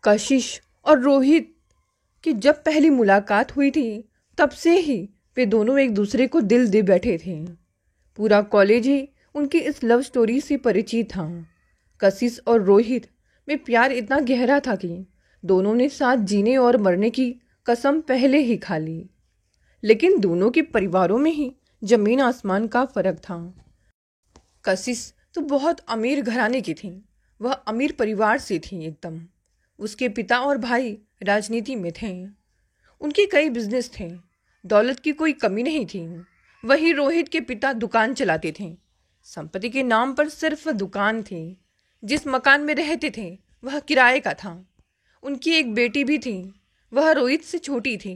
कशिश और रोहित की जब पहली मुलाकात हुई थी तब से ही वे दोनों एक दूसरे को दिल दे बैठे थे। पूरा कॉलेज ही उनकी इस लव स्टोरी से परिचित था। कशिश और रोहित में प्यार इतना गहरा था कि दोनों ने साथ जीने और मरने की कसम पहले ही खा ली। लेकिन दोनों के परिवारों में ही जमीन आसमान का फर्क था। कशिश तो बहुत अमीर घराने की थी। वह अमीर परिवार से थी एकदम। उसके पिता और भाई राजनीति में थे। उनके कई बिजनेस थे। दौलत की कोई कमी नहीं थी। वही रोहित के पिता दुकान चलाते थे। संपत्ति के नाम पर सिर्फ दुकान थी। जिस मकान में रहते थे वह किराए का था। उनकी एक बेटी भी थी। वह रोहित से छोटी थी।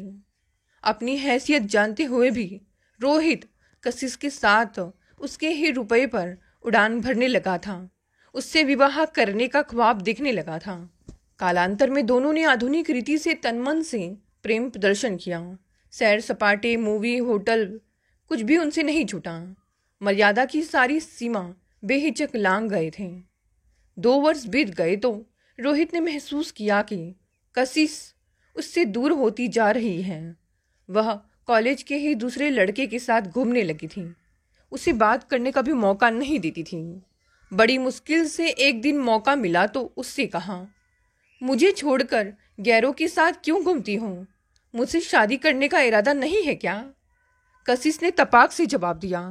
अपनी हैसियत जानते हुए भी रोहित कशिश के साथ उसके ही रुपए पर उड़ान भरने लगा था। उससे विवाह करने का ख्वाब देखने लगा था। कालांतर में दोनों ने आधुनिक रीति से तनमन से प्रेम प्रदर्शन किया। सैर सपाटे, मूवी, होटल, कुछ भी उनसे नहीं छूटा। मर्यादा की सारी सीमा बेहिचक लांघ गए थे। 2 वर्ष बीत गए तो रोहित ने महसूस किया कि कशिश उससे दूर होती जा रही है। वह कॉलेज के ही दूसरे लड़के के साथ घूमने लगी थी। उसे बात करने का भी मौका नहीं देती थी। बड़ी मुश्किल से एक दिन मौका मिला तो उससे कहा, मुझे छोड़कर गैरों के साथ क्यों घूमती हूँ? मुझसे शादी करने का इरादा नहीं है क्या? कशिश ने तपाक से जवाब दिया,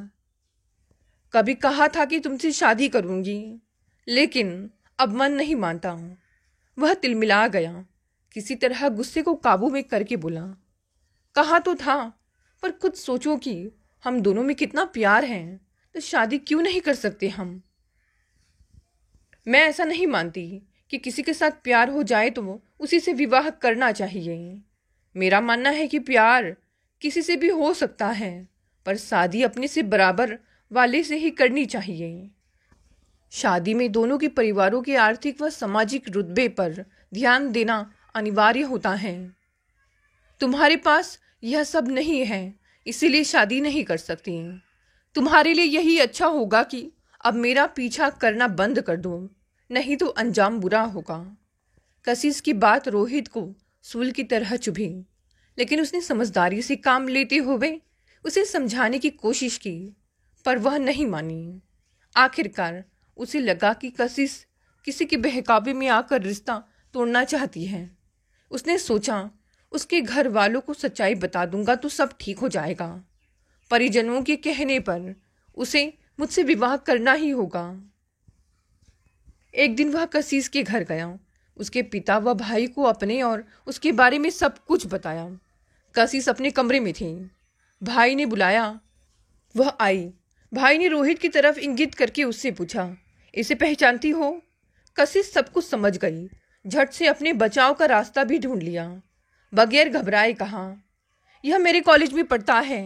कभी कहा था कि तुमसे शादी करूंगी, लेकिन अब मन नहीं मानता हूँ। वह तिलमिला गया। किसी तरह गुस्से को काबू में करके बोला, कहा तो था, पर खुद सोचो कि हम दोनों में कितना प्यार है, तो शादी क्यों नहीं कर सकते हम? मैं ऐसा नहीं मानती कि किसी के साथ प्यार हो जाए तो उसी से विवाह करना चाहिए। मेरा मानना है कि प्यार किसी से भी हो सकता है, पर शादी अपने से बराबर वाले से ही करनी चाहिए। शादी में दोनों के परिवारों के आर्थिक व सामाजिक रुतबे पर ध्यान देना अनिवार्य होता है। तुम्हारे पास यह सब नहीं है, इसीलिए शादी नहीं कर सकती। तुम्हारे लिए यही अच्छा होगा कि अब मेरा पीछा करना बंद कर दो, नहीं तो अंजाम बुरा होगा। कशिश की बात रोहित को सूल की तरह चुभी, लेकिन उसने समझदारी से काम लेते हुए उसे समझाने की कोशिश की, पर वह नहीं मानी। आखिरकार उसे लगा कि कशिश किसी के बहकावे में आकर रिश्ता तोड़ना चाहती है। उसने सोचा, उसके घर वालों को सच्चाई बता दूंगा तो सब ठीक हो जाएगा। परिजनों के कहने पर उसे मुझसे विवाह करना ही होगा। एक दिन वह कशिश के घर गया। उसके पिता व भाई को अपने और उसके बारे में सब कुछ बताया। कशिश अपने कमरे में थी। भाई ने बुलाया। वह आई। भाई ने रोहित की तरफ इंगित करके उससे पूछा, इसे पहचानती हो? कशिश सब कुछ समझ गई। झट से अपने बचाव का रास्ता भी ढूंढ लिया। बगैर घबराए कहा, यह मेरे कॉलेज में पढ़ता है।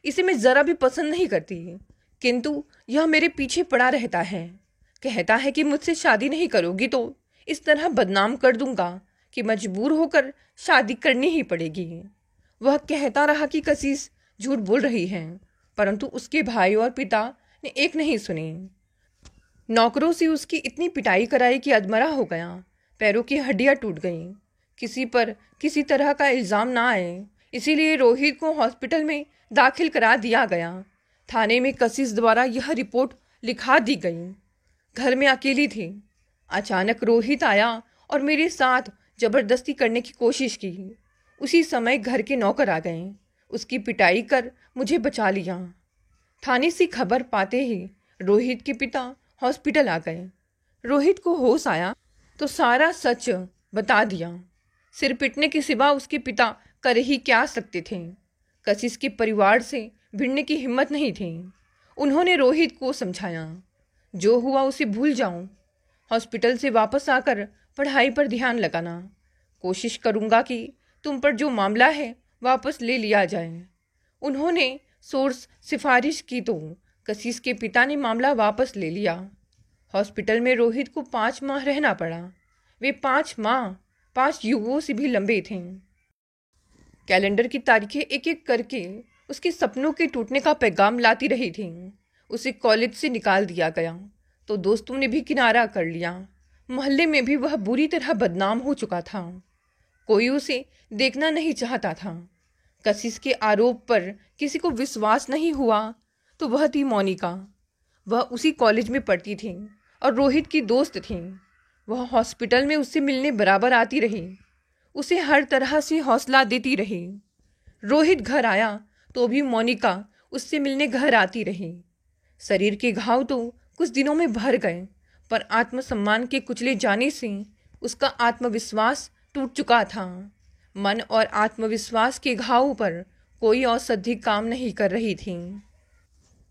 इसे मैं जरा भी पसंद नहीं करती, किंतु यह मेरे पीछे पड़ा रहता है। कहता है कि मुझसे शादी नहीं करोगी तो इस तरह बदनाम कर दूंगा कि मजबूर होकर शादी करनी ही पड़ेगी। वह कहता रहा कि कशिश झूठ बोल रही है, परंतु उसके भाई और पिता ने एक नहीं सुनी। नौकरों से उसकी इतनी पिटाई कराई कि अधमरा हो गया। पैरों की हड्डियां टूट गईं। किसी पर किसी तरह का इल्ज़ाम ना आए, इसीलिए रोहित को हॉस्पिटल में दाखिल करा दिया गया। थाने में कशिश द्वारा यह रिपोर्ट लिखा दी गई। घर में अकेली थी। अचानक रोहित आया और मेरे साथ जबरदस्ती करने की कोशिश की। उसी समय घर के नौकर आ गए। उसकी पिटाई कर मुझे बचा लिया। थाने से खबर पाते ही रोहित के पिता हॉस्पिटल आ गए। रोहित को होश आया तो सारा सच बता दिया। सिर पिटने के सिवा उसके पिता कर ही क्या सकते थे। कशिश के परिवार से भिड़ने की हिम्मत नहीं थी। उन्होंने रोहित को समझाया, जो हुआ उसे भूल जाऊं। हॉस्पिटल से वापस आकर पढ़ाई पर ध्यान लगाना। कोशिश करूंगा कि तुम पर जो मामला है वापस ले लिया जाए। उन्होंने सोर्स सिफारिश की तो कशिश के पिता ने मामला वापस ले लिया। हॉस्पिटल में रोहित को 5 माह रहना पड़ा। वे 5 माह 5 युगों से भी लंबे थे। कैलेंडर की तारीखें एक एक करके उसके सपनों के टूटने का पैगाम लाती रही थी। उसे कॉलेज से निकाल दिया गया तो दोस्तों ने भी किनारा कर लिया। मोहल्ले में भी वह बुरी तरह बदनाम हो चुका था। कोई उसे देखना नहीं चाहता था। कशिश के आरोप पर किसी को विश्वास नहीं हुआ तो वह थी मोनिका। वह उसी कॉलेज में पढ़ती थी और रोहित की दोस्त थी। वह हॉस्पिटल में उससे मिलने बराबर आती रही, उसे हर तरह से हौसला देती रही। रोहित घर आया तो भी मोनिका उससे मिलने घर आती रही। शरीर के घाव तो कुछ दिनों में भर गए, पर आत्मसम्मान के कुचले जाने से उसका आत्मविश्वास टूट चुका था। मन और आत्मविश्वास के घाव पर कोई औषधि काम नहीं कर रही थी।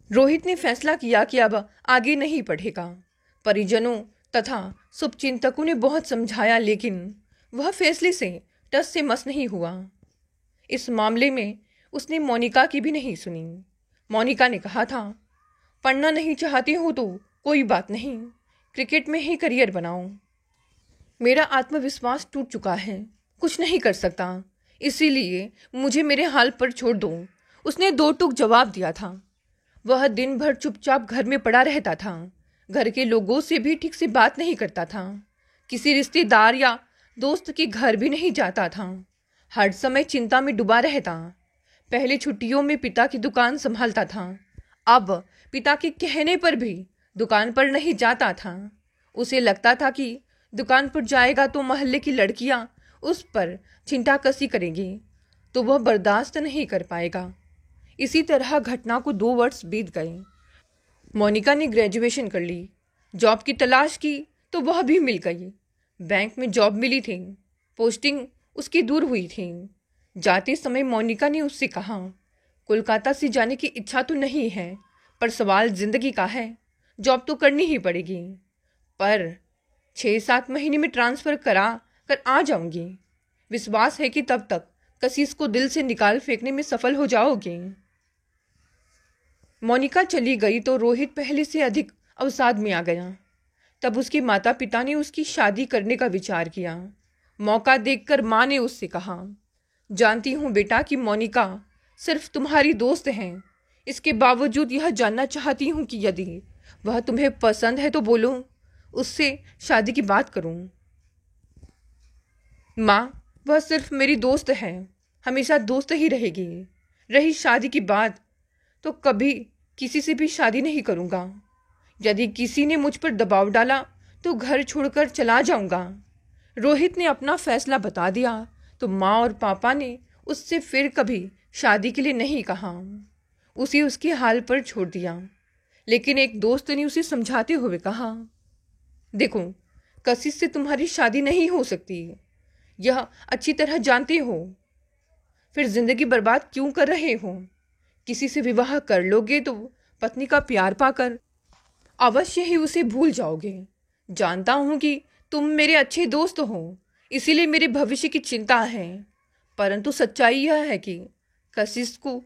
रोहित ने फैसला किया कि अब आगे नहीं पढ़ेगा। परिजनों तथा शुभचिंतकों ने बहुत समझाया, लेकिन वह फैसले से टस से मस नहीं हुआ। इस मामले में उसने मोनिका की भी नहीं सुनी। मोनिका ने कहा था, पढ़ना नहीं चाहती हो तो कोई बात नहीं, क्रिकेट में ही करियर बनाओ। मेरा आत्मविश्वास टूट चुका है, कुछ नहीं कर सकता, इसीलिए मुझे मेरे हाल पर छोड़ दो, उसने दो टूक जवाब दिया था। वह दिन भर चुपचाप घर में पड़ा रहता था। घर के लोगों से भी ठीक से बात नहीं करता था। किसी रिश्तेदार या दोस्त के घर भी नहीं जाता था। हर समय चिंता में डूबा रहता। पहले छुट्टियों में पिता की दुकान संभालता था, अब पिता के कहने पर भी दुकान पर नहीं जाता था। उसे लगता था कि दुकान पर जाएगा तो मोहल्ले की लड़कियां उस पर छिंटाकसी करेंगी, तो वह बर्दाश्त नहीं कर पाएगा। इसी तरह घटना को 2 वर्ष बीत गए। मोनिका ने ग्रेजुएशन कर ली, जॉब की तलाश की तो वह भी मिल गई। बैंक में जॉब मिली थी, पोस्टिंग उसकी दूर हुई थी। जाते समय मोनिका ने उससे कहा, कोलकाता से जाने की इच्छा तो नहीं है, पर सवाल जिंदगी का है, जॉब तो करनी ही पड़ेगी। पर 6-7 महीने में ट्रांसफ़र करा कर आ जाऊंगी। विश्वास है कि तब तक कशिश को दिल से निकाल फेंकने में सफल हो जाओगे। मोनिका चली गई तो रोहित पहले से अधिक अवसाद में आ गया। तब उसके माता पिता ने उसकी शादी करने का विचार किया। मौका देखकर माँ ने उससे कहा, जानती हूँ बेटा कि मोनिका सिर्फ तुम्हारी दोस्त है, इसके बावजूद यह जानना चाहती हूँ कि यदि वह तुम्हें पसंद है तो बोलो, उससे शादी की बात करूँ। माँ, वह सिर्फ मेरी दोस्त है, हमेशा दोस्त ही रहेगी। रही शादी की बात, तो कभी किसी से भी शादी नहीं करूँगा। यदि किसी ने मुझ पर दबाव डाला तो घर छोड़कर चला जाऊँगा। रोहित ने अपना फैसला बता दिया तो माँ और पापा ने उससे फिर कभी शादी के लिए नहीं कहा, उसे उसके हाल पर छोड़ दिया। लेकिन एक दोस्त ने उसे समझाते हुए कहा, देखो, कशिश से तुम्हारी शादी नहीं हो सकती, यह अच्छी तरह जानते हो, फिर जिंदगी बर्बाद क्यों कर रहे हो? किसी से विवाह कर लोगे तो पत्नी का प्यार पाकर अवश्य ही उसे भूल जाओगे। जानता हूं कि तुम मेरे अच्छे दोस्त हो, इसीलिए मेरे भविष्य की चिंता है, परंतु सच्चाई यह है कि कशिश को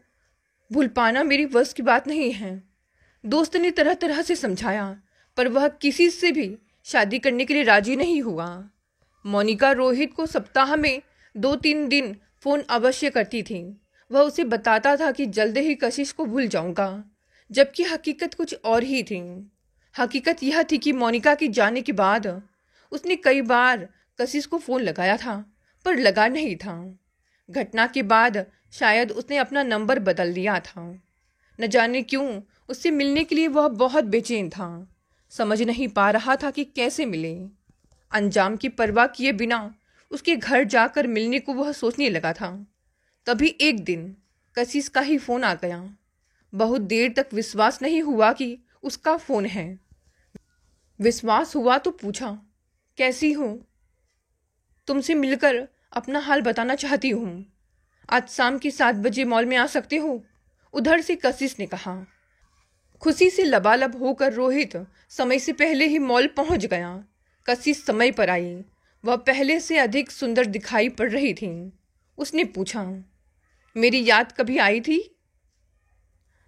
भूल पाना मेरी बस की बात नहीं है। दोस्त ने तरह तरह से समझाया, पर वह किसी से भी शादी करने के लिए राजी नहीं हुआ। मोनिका रोहित को सप्ताह में 2-3 दिन फ़ोन अवश्य करती थी। वह उसे बताता था कि जल्द ही कशिश को भूल जाऊंगा, जबकि हकीकत कुछ और ही थी। हकीकत यह थी कि मोनिका के जाने के बाद उसने कई बार कशिश को फ़ोन लगाया था, पर लगा नहीं था। घटना के बाद शायद उसने अपना नंबर बदल लिया था। न जाने क्यों उससे मिलने के लिए वह बहुत बेचैन था। समझ नहीं पा रहा था कि कैसे मिले। अंजाम की परवाह किए बिना उसके घर जाकर मिलने को वह सोचने लगा था। तभी एक दिन कशिश का ही फ़ोन आ गया। बहुत देर तक विश्वास नहीं हुआ कि उसका फ़ोन है। विश्वास हुआ तो पूछा, कैसी हो? तुमसे मिलकर अपना हाल बताना चाहती हूँ। आज शाम के 7 बजे मॉल में आ सकते हो? उधर से कशिश ने कहा। खुशी से लबालब होकर रोहित समय से पहले ही मॉल पहुंच गया। कशिश समय पर आई। वह पहले से अधिक सुंदर दिखाई पड़ रही थी। उसने पूछा, मेरी याद कभी आई थी?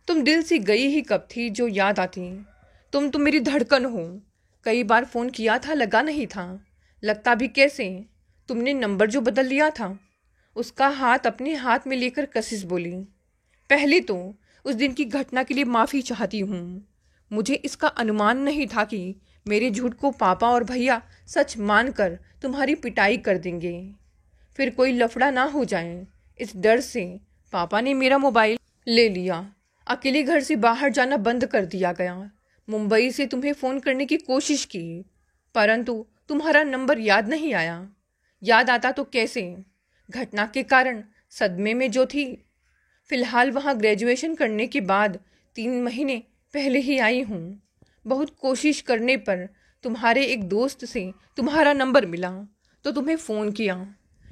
तुम दिल से गई ही कब थी जो याद आती? तुम तो मेरी धड़कन हो। कई बार फ़ोन किया था, लगा नहीं था। लगता भी कैसे? तुमने नंबर जो बदल लिया था। उसका हाथ अपने हाथ में लेकर कशिश बोली, पहले तो उस दिन की घटना के लिए माफ़ी चाहती हूँ। मुझे इसका अनुमान नहीं था कि मेरे झूठ को पापा और भैया सच मानकर तुम्हारी पिटाई कर देंगे। फिर कोई लफड़ा ना हो जाए, इस डर से पापा ने मेरा मोबाइल ले लिया। अकेले घर से बाहर जाना बंद कर दिया गया। मुंबई से तुम्हें फ़ोन करने की कोशिश की, परंतु तुम्हारा नंबर याद नहीं आया। याद आता तो कैसे? घटना के कारण सदमे में जो थी। फिलहाल वहाँ ग्रेजुएशन करने के बाद 3 महीने पहले ही आई हूँ। बहुत कोशिश करने पर तुम्हारे एक दोस्त से तुम्हारा नंबर मिला तो तुम्हें फ़ोन किया।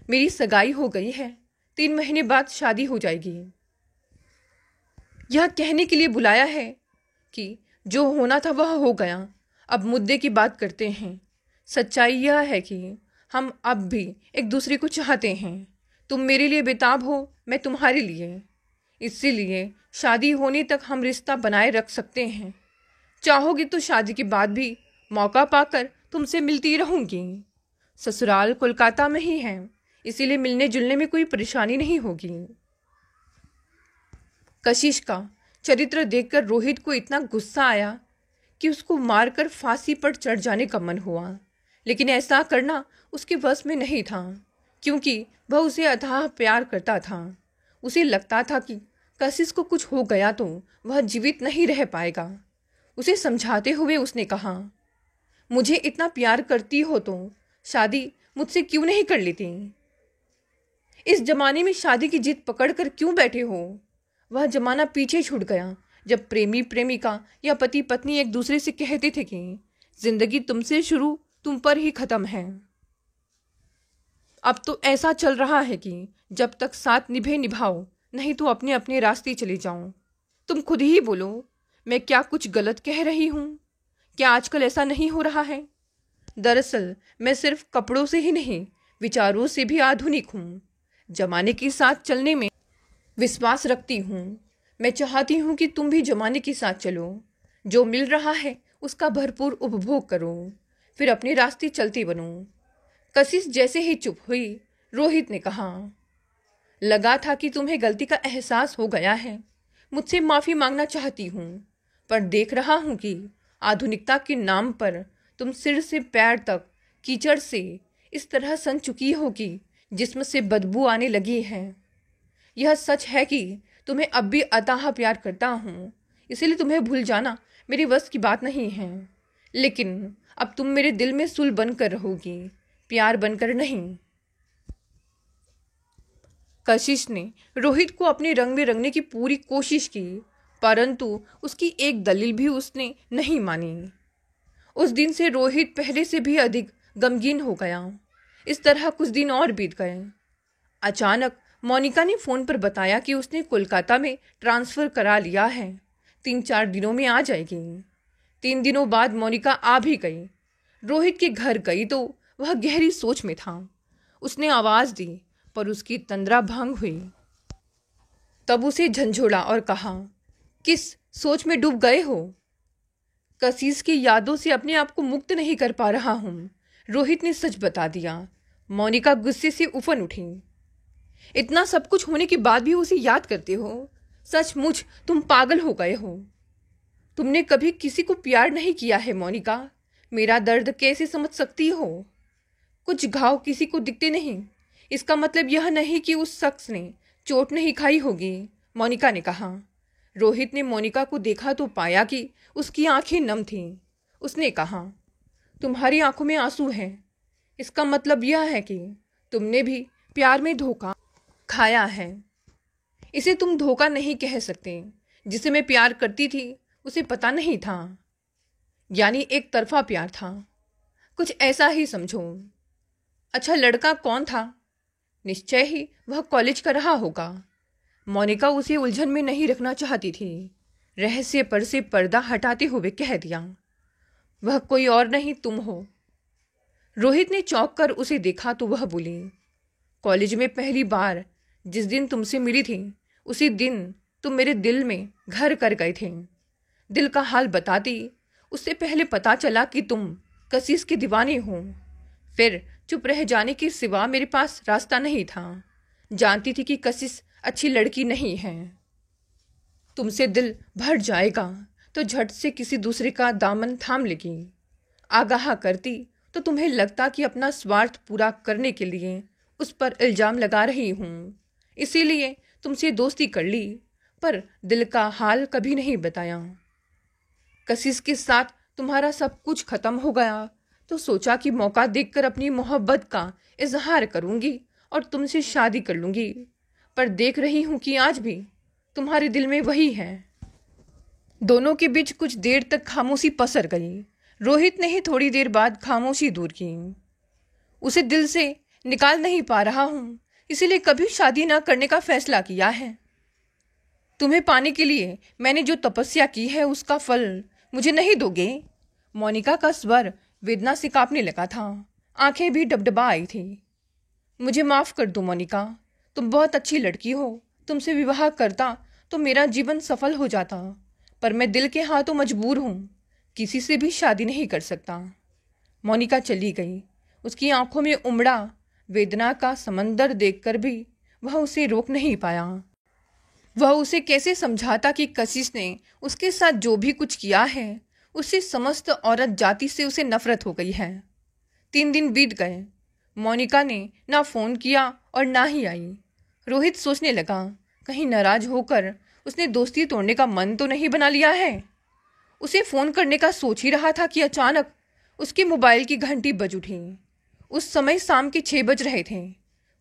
मेरी सगाई हो गई है, 3 महीने बाद शादी हो जाएगी। यह कहने के लिए बुलाया है कि जो होना था वह हो गया। अब मुद्दे की बात करते हैं। सच्चाई यह है कि हम अब भी एक दूसरे को चाहते हैं। तुम मेरे लिए बेताब हो, मैं तुम्हारे लिए। इसीलिए शादी होने तक हम रिश्ता बनाए रख सकते हैं। चाहोगी तो शादी के बाद भी मौका पाकर तुमसे मिलती रहूंगी। ससुराल कोलकाता में ही है, इसीलिए मिलने जुलने में कोई परेशानी नहीं होगी। कशिश का चरित्र देखकर रोहित को इतना गुस्सा आया कि उसको मारकर फांसी पर चढ़ जाने का मन हुआ, लेकिन ऐसा करना उसके वश में नहीं था, क्योंकि वह उसे अथाह प्यार करता था। उसे लगता था कि कशिश को कुछ हो गया तो वह जीवित नहीं रह पाएगा। उसे समझाते हुए उसने कहा, मुझे इतना प्यार करती हो तो शादी मुझसे क्यों नहीं कर लेती? इस जमाने में शादी की जिद पकड़ कर क्यों बैठे हो? वह जमाना पीछे छूट गया जब प्रेमी प्रेमिका या पति पत्नी एक दूसरे से कहते थे कि जिंदगी तुमसे शुरू, तुम पर ही खत्म है। अब तो ऐसा चल रहा है कि जब तक साथ निभे निभाओ, नहीं तो अपने अपने रास्ते चले जाओ। तुम खुद ही बोलो, मैं क्या कुछ गलत कह रही हूँ? क्या आजकल ऐसा नहीं हो रहा है? दरअसल मैं सिर्फ कपड़ों से ही नहीं, विचारों से भी आधुनिक हूँ। जमाने के साथ चलने में विश्वास रखती हूँ। मैं चाहती हूँ कि तुम भी जमाने के साथ चलो। जो मिल रहा है उसका भरपूर उपभोग करो, फिर अपने रास्ते चलते बनो। कशिश जैसे ही चुप हुई, रोहित ने कहा, लगा था कि तुम्हें गलती का एहसास हो गया है। मुझसे माफ़ी मांगना चाहती हूँ, पर देख रहा हूँ कि आधुनिकता के नाम पर तुम सिर से पैर तक कीचड़ से इस तरह सन चुकी हो कि जिस्म से बदबू आने लगी है। यह सच है कि तुम्हें अब भी अथाह प्यार करता हूँ, इसलिए तुम्हें भूल जाना मेरे वश की बात नहीं है। लेकिन अब तुम मेरे दिल में सुल बनकर रहोगी, प्यार बनकर नहीं। कशिश ने रोहित को अपने रंग में रंगने की पूरी कोशिश की, परंतु उसकी एक दलील भी उसने नहीं मानी। उस दिन से रोहित पहले से भी अधिक गमगीन हो गया। इस तरह कुछ दिन और बीत गए। अचानक मोनिका ने फ़ोन पर बताया कि उसने कोलकाता में ट्रांसफ़र करा लिया है, 3-4 दिनों में आ जाएगी। 3 दिनों बाद मोनिका आ भी गई। रोहित के घर गई तो वह गहरी सोच में था। उसने आवाज़ दी, पर उसकी तंद्रा भंग हुई। तब उसे झंझोड़ा और कहा, किस सोच में डूब गए हो? कशिश की यादों से अपने आप को मुक्त नहीं कर पा रहा हूँ, रोहित ने सच बता दिया। मोनिका गुस्से से उफन उठी। इतना सब कुछ होने के बाद भी उसे याद करते हो? सचमुच तुम पागल हो गए हो। तुमने कभी किसी को प्यार नहीं किया है मोनिका। मेरा दर्द कैसे समझ सकती हो? कुछ घाव किसी को दिखते नहीं, इसका मतलब यह नहीं कि उस शख्स ने चोट नहीं खाई होगी, मोनिका ने कहा। रोहित ने मोनिका को देखा तो पाया कि उसकी आंखें नम थीं। उसने कहा, तुम्हारी आंखों में आंसू हैं, इसका मतलब यह है कि तुमने भी प्यार में धोखा खाया है। इसे तुम धोखा नहीं कह सकते। जिसे मैं प्यार करती थी उसे पता नहीं था, यानी एक तरफा प्यार था, कुछ ऐसा ही समझो। अच्छा, लड़का कौन था? निश्चय ही वह कॉलेज का रहा होगा। मोनिका उसे उलझन में नहीं रखना चाहती थी। रहस्य पर से पर्दा हटाते हुए कह दिया, वह कोई और नहीं तुम हो। रोहित ने चौंक कर उसे देखा तो वह बोली, कॉलेज में पहली बार जिस दिन तुमसे मिली थी उसी दिन तुम मेरे दिल में घर कर गए थे। दिल का हाल बताती उससे पहले पता चला कि तुम कशिश की दीवानी हो। फिर चुप रह जाने के सिवा मेरे पास रास्ता नहीं था। जानती थी कि कशिश अच्छी लड़की नहीं है। तुमसे दिल भर जाएगा तो झट से किसी दूसरे का दामन थाम लेगी। आगाह करती तो तुम्हें लगता कि अपना स्वार्थ पूरा करने के लिए उस पर इल्ज़ाम लगा रही हूँ, इसीलिए तुमसे दोस्ती कर ली, पर दिल का हाल कभी नहीं बताया। कशिश के साथ तुम्हारा सब कुछ खत्म हो गया तो सोचा कि मौका देखकर अपनी मोहब्बत का इजहार करूंगी और तुमसे शादी कर लूंगी, पर देख रही हूं कि आज भी तुम्हारे दिल में वही है। दोनों के बीच कुछ देर तक खामोशी पसर गई। रोहित ने ही थोड़ी देर बाद खामोशी दूर की। उसे दिल से निकाल नहीं पा रहा हूं, इसीलिए कभी शादी ना करने का फैसला किया है। तुम्हें पाने के लिए मैंने जो तपस्या की है उसका फल मुझे नहीं दोगे? मोनिका का स्वर वेदना से कांपने लगा था, आंखें भी डबडबा आई थी। मुझे माफ कर दो मोनिका, तुम बहुत अच्छी लड़की हो। तुमसे विवाह करता तो मेरा जीवन सफल हो जाता, पर मैं दिल के हाथों मजबूर हूँ, किसी से भी शादी नहीं कर सकता। मोनिका चली गई। उसकी आंखों में उमड़ा वेदना का समंदर देखकर भी वह उसे रोक नहीं पाया। वह उसे कैसे समझाता कि कशिश ने उसके साथ जो भी कुछ किया है उससे समस्त औरत जाति से उसे नफरत हो गई है। 3 दिन बीत गए। मोनिका ने ना फोन किया और ना ही आई। रोहित सोचने लगा, कहीं नाराज होकर उसने दोस्ती तोड़ने का मन तो नहीं बना लिया है। उसे फोन करने का सोच ही रहा था कि अचानक उसके मोबाइल की घंटी बज उठी। उस समय शाम के 6 बज रहे थे।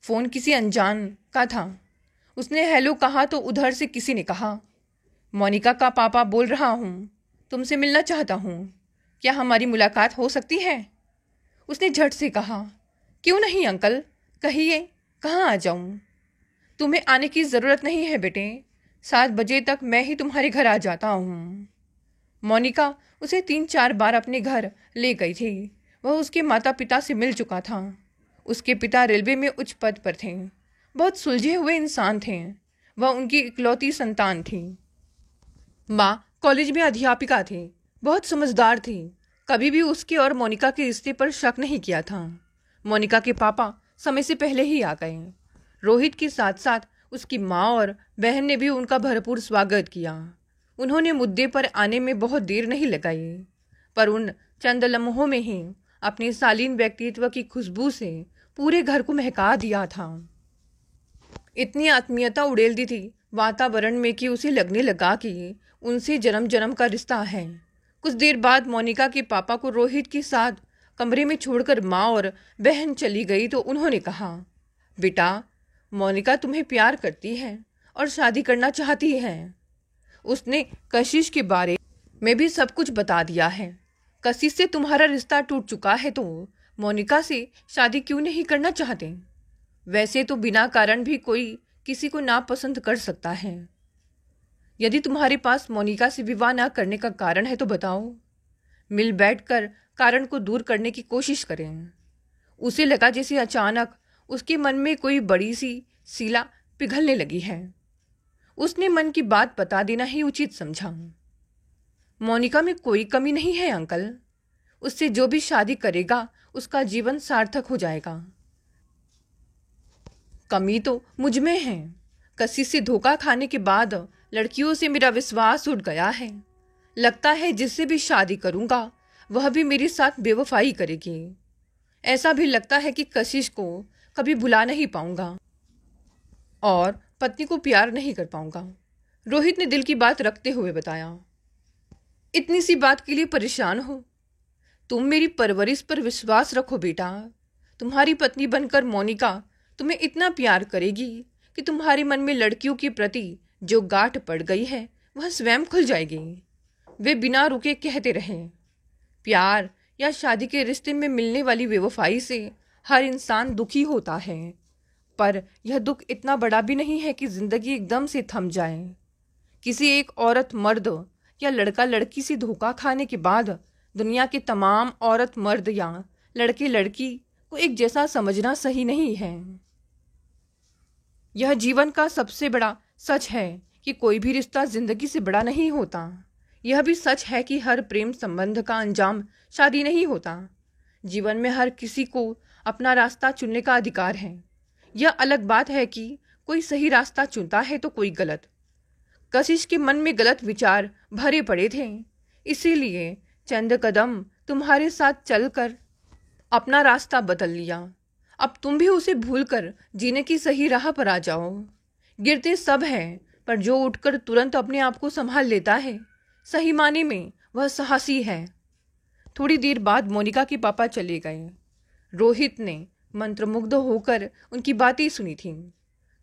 फोन किसी अनजान का था। उसने हेलो कहा तो उधर से किसी ने कहा, मोनिका का पापा बोल रहा हूँ, तुमसे मिलना चाहता हूँ, क्या हमारी मुलाकात हो सकती है? उसने झट से कहा, क्यों नहीं अंकल, कहिए, कहाँ आ जाऊँ? तुम्हें आने की ज़रूरत नहीं है बेटे, 7 बजे तक मैं ही तुम्हारे घर आ जाता हूँ। मोनिका उसे 3-4 बार अपने घर ले गई थी। वह उसके माता पिता से मिल चुका था। उसके पिता रेलवे में उच्च पद पर थे, बहुत सुलझे हुए इंसान थे। वह उनकी इकलौती संतान थी। माँ कॉलेज में अध्यापिका थी, बहुत समझदार थी, कभी भी उसके और मोनिका के रिश्ते पर शक नहीं किया था। मोनिका के पापा समय से पहले ही आ गए। रोहित के साथ साथ उसकी माँ और बहन ने भी उनका भरपूर स्वागत किया। उन्होंने मुद्दे पर आने में बहुत देर नहीं लगाई, पर उन चंद लम्हों में ही अपने शालीन व्यक्तित्व की खुशबू से पूरे घर को महका दिया था। इतनी आत्मीयता उड़ेल दी थी वातावरण में कि उसे लगने लगा कि उनसे जन्म जन्म का रिश्ता है। कुछ देर बाद मोनिका के पापा को रोहित के साथ कमरे में छोड़कर माँ और बहन चली गई तो उन्होंने कहा, बेटा, मोनिका तुम्हें प्यार करती है और शादी करना चाहती है। उसने कशिश के बारे में भी सब कुछ बता दिया है। कशिश से तुम्हारा रिश्ता टूट चुका है तो मोनिका से शादी क्यों नहीं करना चाहते? वैसे तो बिना कारण भी कोई किसी को नापसंद कर सकता है। यदि तुम्हारे पास मोनिका से विवाह ना करने का कारण है तो बताओ। मिल बैठकर कारण को दूर करने की कोशिश करें। उसे लगा जैसे अचानक उसके मन में कोई बड़ी सी सीला पिघलने लगी है। उसने मन की बात बता देना ही उचित समझा। मोनिका में कोई कमी नहीं है अंकल, उससे जो भी शादी करेगा उसका जीवन सार्थक हो जाएगा। कमी तो मुझ में है। कशिश से धोखा खाने के बाद लड़कियों से मेरा विश्वास उठ गया है। लगता है जिससे भी शादी करूंगा वह भी मेरे साथ बेवफाई करेगी। ऐसा भी लगता है कि कशिश को कभी भुला नहीं पाऊंगा और पत्नी को प्यार नहीं कर पाऊंगा। रोहित ने दिल की बात रखते हुए बताया। इतनी सी बात के लिए परेशान हो? तुम मेरी परवरिश पर विश्वास रखो बेटा। तुम्हारी पत्नी बनकर मोनिका तुम्हें इतना प्यार करेगी कि तुम्हारे मन में लड़कियों के प्रति जो गांठ पड़ गई है वह स्वयं खुल जाएगी। वे बिना रुके कहते रहें, प्यार या शादी के रिश्ते में मिलने वाली बेवफाई से हर इंसान दुखी होता है, पर यह दुख इतना बड़ा भी नहीं है कि जिंदगी एकदम से थम जाए। किसी एक औरत मर्द या लड़का लड़की से धोखा खाने के बाद दुनिया के तमाम औरत मर्द या लड़के लड़की को एक जैसा समझना सही नहीं है। यह जीवन का सबसे बड़ा सच है कि कोई भी रिश्ता जिंदगी से बड़ा नहीं होता। यह भी सच है कि हर प्रेम संबंध का अंजाम शादी नहीं होता। जीवन में हर किसी को अपना रास्ता चुनने का अधिकार है। यह अलग बात है कि कोई सही रास्ता चुनता है तो कोई गलत। कशिश के मन में गलत विचार भरे पड़े थे, इसीलिए चंद कदम तुम्हारे साथ चलकर अपना रास्ता बदल लिया। अब तुम भी उसे भूलकर जीने की सही राह पर आ जाओ। गिरते सब हैं, पर जो उठकर तुरंत अपने आप को संभाल लेता है, सही माने में वह साहसी है। थोड़ी देर बाद मोनिका के पापा चले गए। रोहित ने मंत्रमुग्ध होकर उनकी बातें सुनी थीं।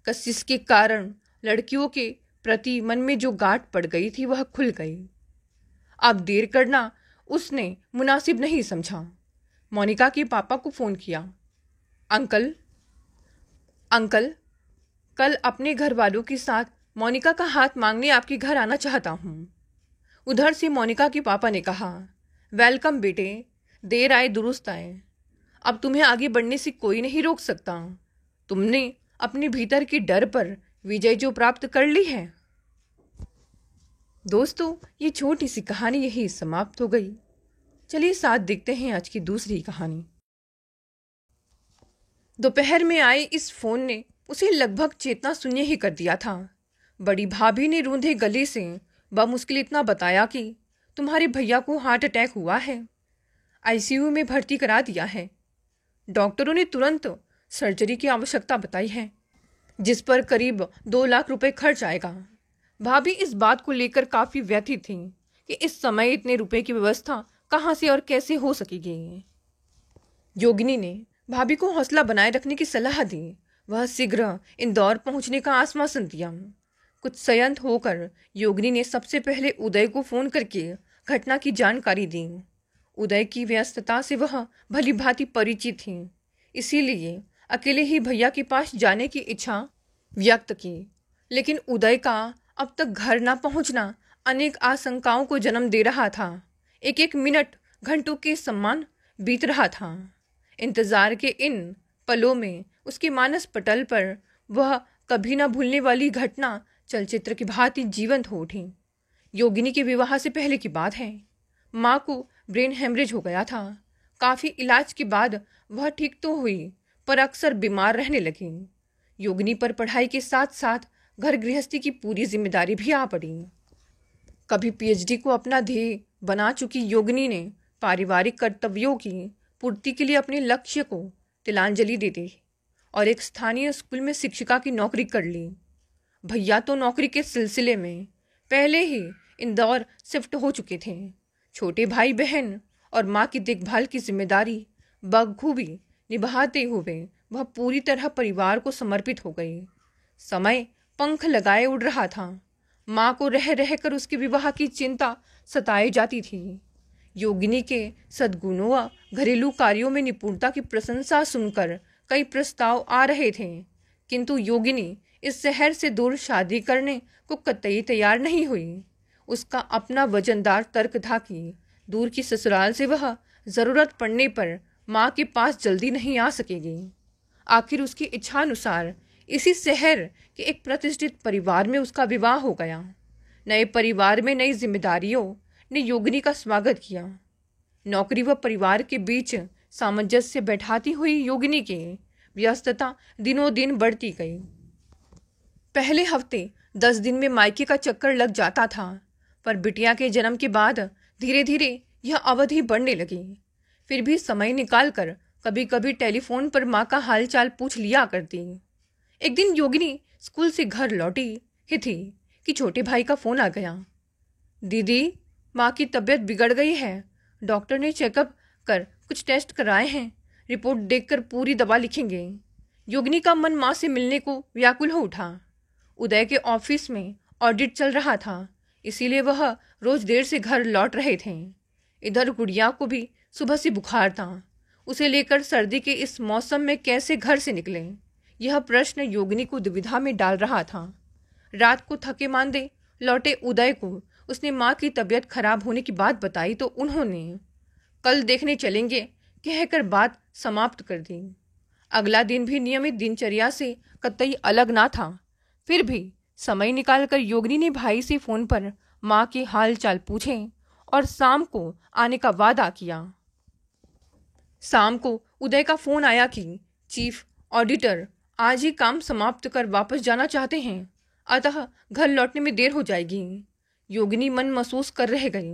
कशिश के कारण लड़कियों के प्रति मन में जो गांठ पड़ गई थी वह खुल गई। अब देर करना उसने मुनासिब नहीं समझा। मोनिका के पापा को फोन किया। अंकल कल अपने घर वालों के साथ मोनिका का हाथ मांगने आपके घर आना चाहता हूँ। उधर से मोनिका के पापा ने कहा, वेलकम बेटे, देर आए दुरुस्त आए। अब तुम्हें आगे बढ़ने से कोई नहीं रोक सकता। तुमने अपने भीतर के डर पर विजय जो प्राप्त कर ली है। दोस्तों, ये छोटी सी कहानी यही समाप्त हो गई। चलिए साथ देखते हैं आज की दूसरी कहानी। दोपहर में आए इस फोन ने उसे लगभग चेतना शून्य ही कर दिया था। बड़ी भाभी ने रूंधे गले से बमुश्किल इतना बताया कि तुम्हारे भैया को हार्ट अटैक हुआ है, आईसीयू में भर्ती करा दिया है। डॉक्टरों ने तुरंत सर्जरी की आवश्यकता बताई है, जिस पर करीब 2 लाख रुपए खर्च आएगा। भाभी इस बात को लेकर काफी व्यथित थी कि इस समय इतने रुपए की व्यवस्था कहाँ से और कैसे हो सकेगी। योगिनी ने भाभी को हौसला बनाए रखने की सलाह दी। वह शीघ्र इंदौर पहुंचने का आश्वासन दिया। कुछ संयत होकर योगिनी ने सबसे पहले उदय को फोन करके घटना की जानकारी दी। उदय की व्यस्तता से वह भली भांति परिचित थी, इसीलिए अकेले ही भैया के पास जाने की इच्छा व्यक्त की। लेकिन उदय का अब तक घर न पहुंचना अनेक आशंकाओं को जन्म दे रहा था। एक एक मिनट घंटों के समान बीत रहा था। इंतजार के इन पलों में उसके मानस पटल पर वह कभी न भूलने वाली घटना चलचित्र की भांति जीवंत हो उठी। योगिनी के विवाह से पहले की बात है। माँ को ब्रेन हेमरेज हो गया था। काफी इलाज के बाद वह ठीक तो हुई, पर अक्सर बीमार रहने लगी। योगिनी पर पढ़ाई के साथ साथ घर गृहस्थी की पूरी जिम्मेदारी भी आ पड़ी। कभी पीएचडी को अपना ध्येय बना चुकी योगिनी ने पारिवारिक कर्तव्यों की पूर्ति के लिए अपने लक्ष्य को तिलांजलि दे दी और एक स्थानीय स्कूल में शिक्षिका की नौकरी कर ली। भैया तो नौकरी के सिलसिले में पहले ही इंदौर शिफ्ट हो चुके थे। छोटे भाई बहन और माँ की देखभाल की जिम्मेदारी बखूबी निभाते हुए वह पूरी तरह परिवार को समर्पित हो गई। समय पंख लगाए उड़ रहा था। माँ को रह रहकर उसके विवाह की चिंता सताए जाती थी। योगिनी के सद्गुणों व घरेलू कार्यों में निपुणता की प्रशंसा सुनकर कई प्रस्ताव आ रहे थे, किंतु योगिनी इस शहर से दूर शादी करने को कतई तैयार नहीं हुई। उसका अपना वजनदार तर्क था कि दूर की ससुराल से वह जरूरत पड़ने पर माँ के पास जल्दी नहीं आ सकेगी। आखिर उसकी इच्छानुसार इसी शहर के एक प्रतिष्ठित परिवार में उसका विवाह हो गया। नए परिवार में नई जिम्मेदारियों ने योगिनी का स्वागत किया। नौकरी व परिवार के बीच सामंजस्य बैठाती हुई योगिनी की व्यस्तता दिनों दिन बढ़ती गई। पहले हफ्ते 10 दिन में मायके का चक्कर लग जाता था, पर बिटिया के जन्म के बाद धीरे धीरे यह अवधि बढ़ने लगी। फिर भी समय निकालकर कभी कभी टेलीफोन पर माँ का हालचाल पूछ लिया करती। एक दिन योगिनी स्कूल से घर लौटी ही थी कि छोटे भाई का फोन आ गया। दीदी, माँ की तबीयत बिगड़ गई है। डॉक्टर ने चेकअप कर कुछ टेस्ट कराए हैं, रिपोर्ट देखकर पूरी दवा लिखेंगे। योगिनी का मन माँ से मिलने को व्याकुल हो उठा। उदय के ऑफिस में ऑडिट चल रहा था, इसीलिए वह रोज देर से घर लौट रहे थे। इधर गुड़िया को भी सुबह से बुखार था। उसे लेकर सर्दी के इस मौसम में कैसे घर से निकले, यह प्रश्न योगिनी को दुविधा में डाल रहा था। रात को थके मांदे लौटे उदय को उसने माँ की तबीयत खराब होने की बात बताई तो उन्होंने कल देखने चलेंगे कहकर बात समाप्त कर दी। अगला दिन भी नियमित दिनचर्या से कतई अलग ना था। फिर भी समय निकालकर योगिनी ने भाई से फोन पर माँ के हाल चाल पूछे और शाम को आने का वादा किया। शाम को उदय का फोन आया कि चीफ ऑडिटर आज ही काम समाप्त कर वापस जाना चाहते हैं, अतः घर लौटने में देर हो जाएगी। योगिनी मन महसूस कर रह गई,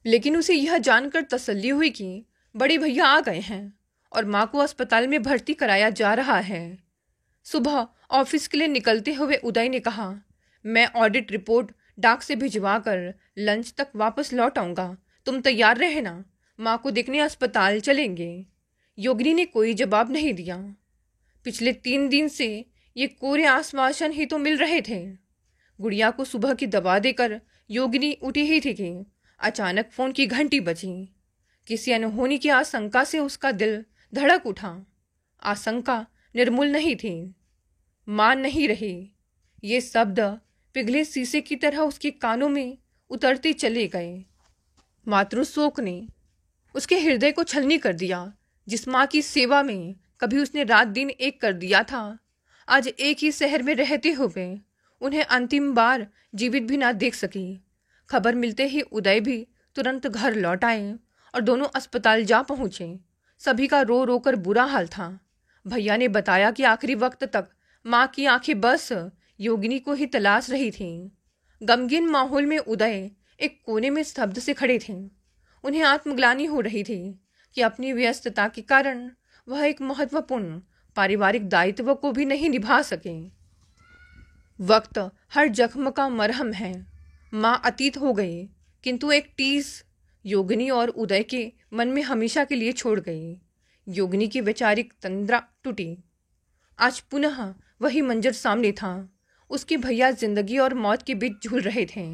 लेकिन उसे यह जानकर तसल्ली हुई कि बड़े भैया आ गए हैं और माँ को अस्पताल में भर्ती कराया जा रहा है। सुबह ऑफिस के लिए निकलते हुए उदय ने कहा, मैं ऑडिट रिपोर्ट डाक से भिजवा कर लंच तक वापस लौट आऊँगा, तुम तैयार रहना, माँ को देखने अस्पताल चलेंगे। योगिनी ने कोई जवाब नहीं दिया। पिछले 3 दिन से ये कोरे आश्वासन ही तो मिल रहे थे। गुड़िया को सुबह की दवा देकर योगिनी उठी ही थी कि अचानक फोन की घंटी बजी। किसी अनहोनी की आशंका से उसका दिल धड़क उठा। आशंका निर्मूल नहीं थी, मान नहीं रही। ये शब्द पिघले शीशे की तरह उसके कानों में उतरते चले गए। मातृशोक ने उसके हृदय को छलनी कर दिया। जिस माँ की सेवा में कभी उसने रात दिन एक कर दिया था, आज एक ही शहर में रहते हुए उन्हें अंतिम बार जीवित भी ना देख सकी। खबर मिलते ही उदय भी तुरंत घर लौट आए और दोनों अस्पताल जा पहुंचे। सभी का रो रो कर बुरा हाल था। भैया ने बताया कि आखिरी वक्त तक माँ की आंखें बस योगिनी को ही तलाश रही थीं। गमगीन माहौल में उदय एक कोने में स्तब्ध से खड़े थे। उन्हें आत्मग्लानि हो रही थी कि अपनी व्यस्तता के कारण वह एक महत्वपूर्ण पारिवारिक दायित्व को भी नहीं निभा सके। वक्त हर जख्म का मरहम है। माँ अतीत हो गई, किंतु एक टीस योगिनी और उदय के मन में हमेशा के लिए छोड़ गई। योगिनी की वैचारिक तंद्रा टूटी। आज पुनः वही मंजर सामने था। उसके भैया जिंदगी और मौत के बीच झूल रहे थे।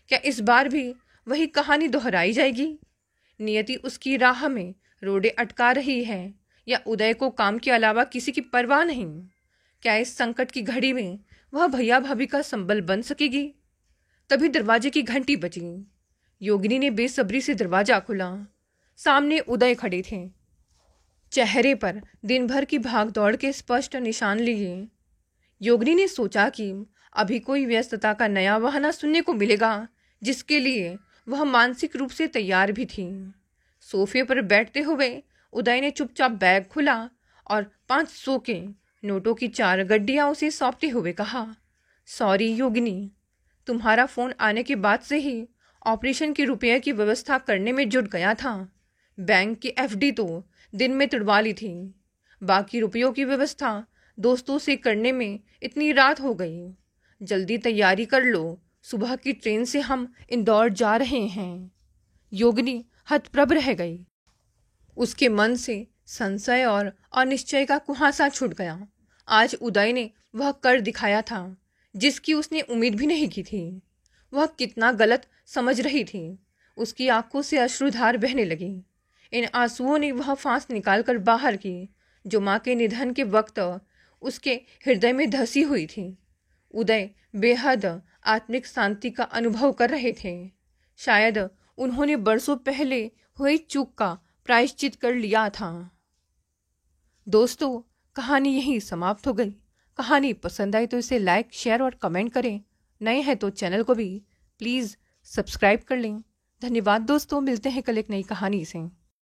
क्या इस बार भी वही कहानी दोहराई जाएगी? नियति उसकी राह में रोड़े अटका रही है या उदय को काम के अलावा किसी की परवाह नहीं? क्या इस संकट की घड़ी में वह भैया भाभी का संबल बन सकेगी? तभी दरवाजे की घंटी बजी। योगिनी ने बेसब्री से दरवाजा खोला। सामने उदय खड़े थे, चेहरे पर दिन भर की भागदौड़ के स्पष्ट निशान लिए। योगिनी ने सोचा कि अभी कोई व्यस्तता का नया बहाना सुनने को मिलेगा, जिसके लिए वह मानसिक रूप से तैयार भी थी। सोफे पर बैठते हुए उदय ने चुपचाप बैग खुला और 500 के नोटों की 4 गड्डियां उसे सौंपते हुए कहा, सॉरी योगिनी, तुम्हारा फोन आने के बाद से ही ऑपरेशन के रुपये की व्यवस्था करने में जुट गया था। बैंक की एफडी तो दिन में तुड़वा ली थी, बाकी रुपयों की व्यवस्था दोस्तों से करने में इतनी रात हो गई। जल्दी तैयारी कर लो, सुबह की ट्रेन से हम इंदौर जा रहे हैं। योगिनी हतप्रभ रह गई। उसके मन से संशय और अनिश्चय का कुहासा छूट गया। आज उदय ने वह कर दिखाया था जिसकी उसने उम्मीद भी नहीं की थी। वह कितना गलत समझ रही थी। उसकी आंखों से अश्रुधार बहने लगी। इन आंसुओं ने वह फांस निकालकर बाहर की जो माँ के निधन के वक्त उसके हृदय में धसी हुई थी। उदय बेहद आत्मिक शांति का अनुभव कर रहे थे। शायद उन्होंने बरसों पहले हुई चूक का प्रायश्चित कर लिया था। दोस्तों, कहानी यहीं समाप्त हो गई। कहानी पसंद आई तो इसे लाइक, शेयर और कमेंट करें। नए हैं तो चैनल को भी प्लीज़ सब्सक्राइब कर लें। धन्यवाद दोस्तों, मिलते हैं कल एक नई कहानी से।